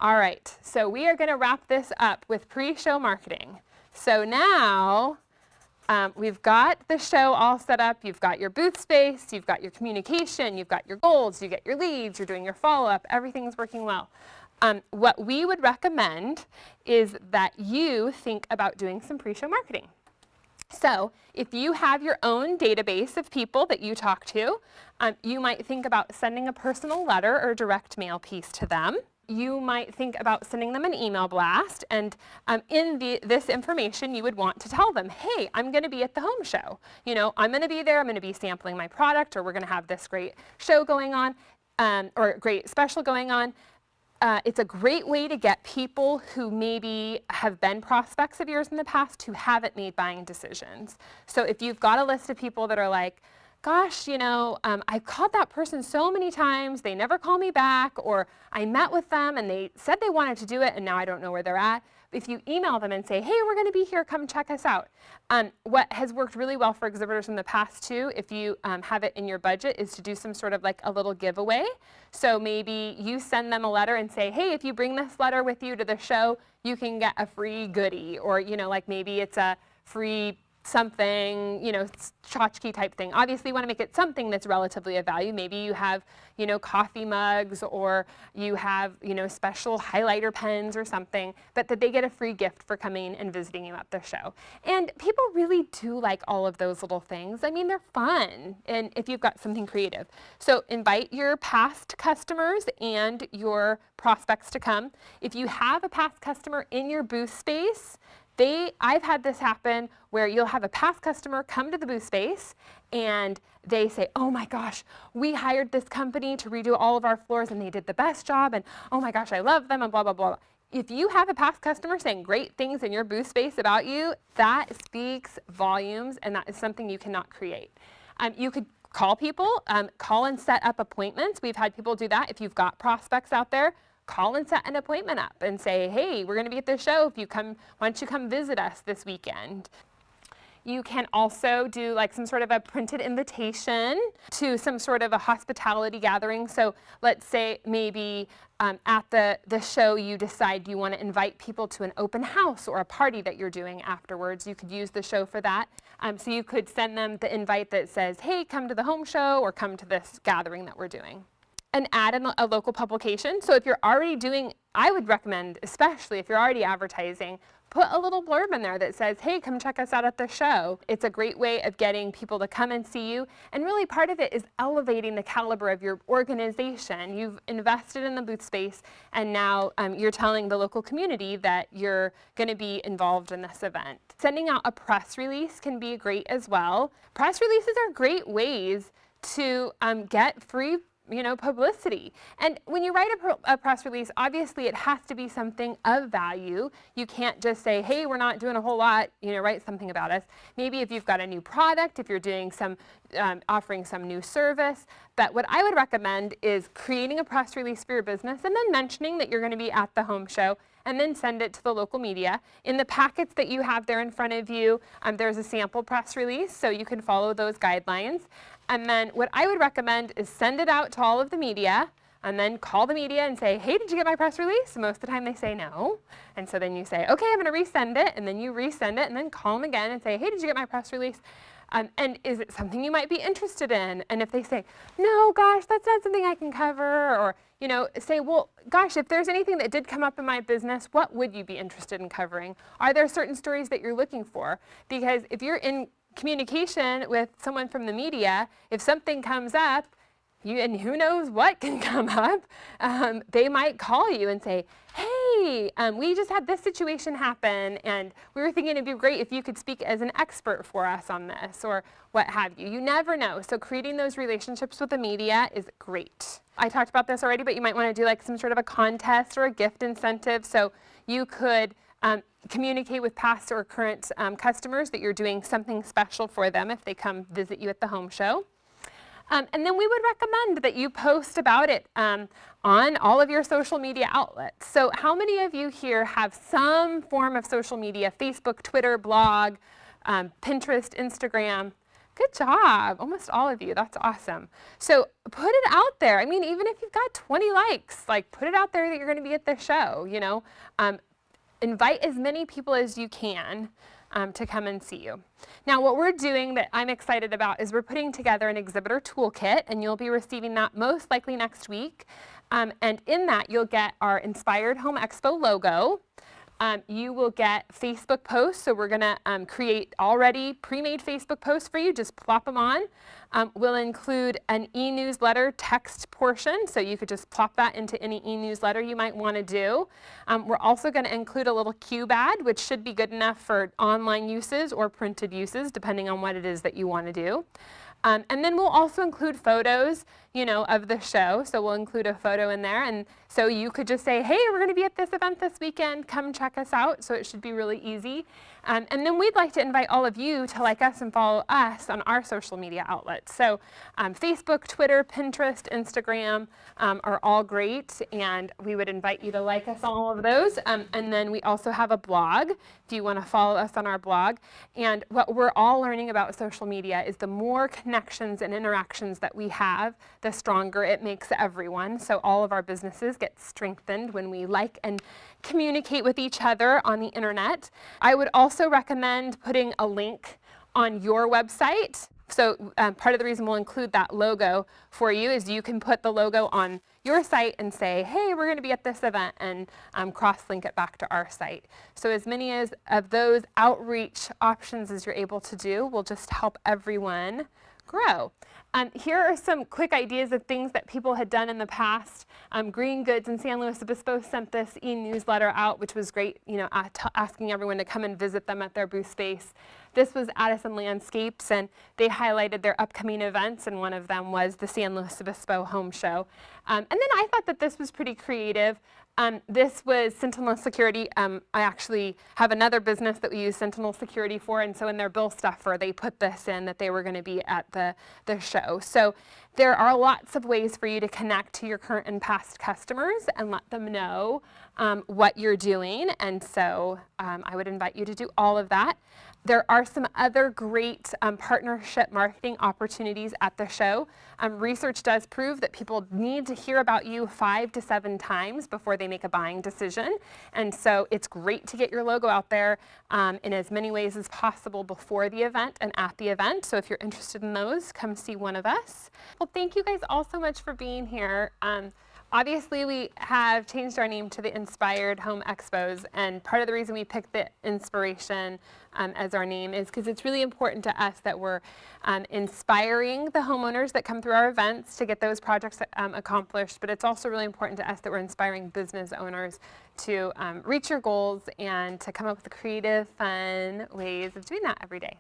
All right, so we are going to wrap this up with pre-show marketing. So now we've got the show all set up. You've got your booth space, you've got your communication, you've got your goals, you get your leads, you're doing your follow-up, everything's working well. What we would recommend is that you think about doing some pre-show marketing. So if you have your own database of people that you talk to, you might think about sending a personal letter or direct mail piece to them. You might think about sending them an email blast, and in this information you would want to tell them, hey, I'm going to be at the home show. You know, I'm going to be there, I'm going to be sampling my product, or we're going to have this great show going on, or great special going on. It's a great way to get people who maybe have been prospects of yours in the past who haven't made buying decisions. So if you've got a list of people that are like, gosh, you know, I've called that person so many times, they never call me back, or I met with them and they said they wanted to do it and now I don't know where they're at. If you email them and say, hey, we're going to be here, come check us out. What has worked really well for exhibitors in the past too, if you have it in your budget, is to do some sort of like a little giveaway. So maybe you send them a letter and say, hey, if you bring this letter with you to the show, you can get a free goodie. Or, you know, like maybe it's a free something, you know, tchotchke type thing. Obviously you want to make it something that's relatively of value. Maybe you have, you know, coffee mugs, or you have, you know, special highlighter pens or something, but that they get a free gift for coming and visiting you at the show. And people really do like all of those little things. I mean, they're fun, and if you've got something creative. So invite your past customers and your prospects to come. If you have a past customer in your booth space, I've had this happen where you'll have a past customer come to the booth space and they say, oh my gosh, we hired this company to redo all of our floors and they did the best job, and oh my gosh, I love them, and blah, blah, blah. If you have a past customer saying great things in your booth space about you, that speaks volumes, and that is something you cannot create. You could call people, call and set up appointments. We've had people do that. If you've got prospects out there, call and set an appointment up and say, hey, we're going to be at this show. If you come, why don't you come visit us this weekend? You can also do like some sort of a printed invitation to some sort of a hospitality gathering. So let's say maybe at the show you decide you want to invite people to an open house or a party that you're doing afterwards. You could use the show for that. So you could send them the invite that says, hey, come to the home show or come to this gathering that we're doing. And add in a local publication. So if you're already doing, I would recommend, especially if you're already advertising, put a little blurb in there that says, hey, come check us out at the show. It's a great way of getting people to come and see you. And really part of it is elevating the caliber of your organization. You've invested in the booth space, and now you're telling the local community that you're going to be involved in this event. Sending out a press release can be great as well. Press releases are great ways to get free publicity. And when you write a press release, obviously it has to be something of value. You can't just say, hey, we're not doing a whole lot, write something about us. Maybe if you've got a new product, if you're doing some, offering some new service. But what I would recommend is creating a press release for your business and then mentioning that you're going to be at the home show, and then send it to the local media. In the packets that you have there in front of you, there's a sample press release, so you can follow those guidelines. And then what I would recommend is send it out to all of the media, and then call the media and say, hey, did you get my press release? Most of the time they say no. And so then you say, okay, I'm going to resend it, and then you resend it, and then call them again and say, hey, did you get my press release? And is it something you might be interested in? And if they say, no, gosh, that's not something I can cover, or say, well, gosh, if there's anything that did come up in my business, what would you be interested in covering? Are there certain stories that you're looking for? Because if you're in communication with someone from the media, if something comes up, and who knows what can come up, they might call you and say, hey, we just had this situation happen, and we were thinking it'd be great if you could speak as an expert for us on this, or what have you. You never know. So creating those relationships with the media is great. I talked about this already, but you might want to do like some sort of a contest or a gift incentive. So you could communicate with past or current customers that you're doing something special for them if they come visit you at the home show. And then we would recommend that you post about it on all of your social media outlets. So how many of you here have some form of social media, Facebook, Twitter, blog, Pinterest, Instagram? Good job. Almost all of you. That's awesome. So put it out there. I mean, even if you've got 20 likes, like put it out there that you're going to be at the show, you know. Invite as many people as you can to come and see you. Now, what we're doing that I'm excited about is we're putting together an exhibitor toolkit, and you'll be receiving that most likely next week. And in that, you'll get our Inspired Home Expo logo. You will get Facebook posts, so we're going to create already pre-made Facebook posts for you. Just plop them on. We'll include an e-newsletter text portion, so you could just plop that into any e-newsletter you might want to do. We're also going to include a little cube ad, which should be good enough for online uses or printed uses, depending on what it is that you want to do. And then we'll also include photos, you know, of the show. So we'll include a photo in there. And so you could just say, hey, we're going to be at this event this weekend. Come check us out. So it should be really easy. And then we'd like to invite all of you to like us and follow us on our social media outlets. So Facebook, Twitter, Pinterest, Instagram are all great. And we would invite you to like us on all of those. And then we also have a blog if you want to follow us on our blog. And what we're all learning about social media is the more connections and interactions that we have, the stronger it makes everyone. So all of our businesses get strengthened when we like and communicate with each other on the internet. I would also recommend putting a link on your website. So part of the reason we'll include that logo for you is you can put the logo on your site and say, hey, we're going to be at this event, and cross-link it back to our site. So as many of those outreach options as you're able to do will just help everyone grow. Here are some quick ideas of things that people had done in the past. Green Goods in San Luis Obispo sent this e-newsletter out, which was great, you know, asking everyone to come and visit them at their booth space. This was Addison Landscapes, and they highlighted their upcoming events, and one of them was the San Luis Obispo Home Show. And then I thought that this was pretty creative. This was Sentinel Security. I actually have another business that we use Sentinel Security for, and so in their bill stuffer, they put this in that they were going to be at the show. So there are lots of ways for you to connect to your current and past customers and let them know what you're doing, and so I would invite you to do all of that. There are some other great partnership marketing opportunities at the show. Research does prove that people need to hear about you 5 to 7 times before they make a buying decision. And so it's great to get your logo out there in as many ways as possible before the event and at the event. So if you're interested in those, come see one of us. Well, thank you guys all so much for being here. Obviously, we have changed our name to the Inspired Home Expos, and part of the reason we picked the inspiration as our name is because it's really important to us that we're inspiring the homeowners that come through our events to get those projects accomplished, but it's also really important to us that we're inspiring business owners to reach your goals and to come up with creative, fun ways of doing that every day.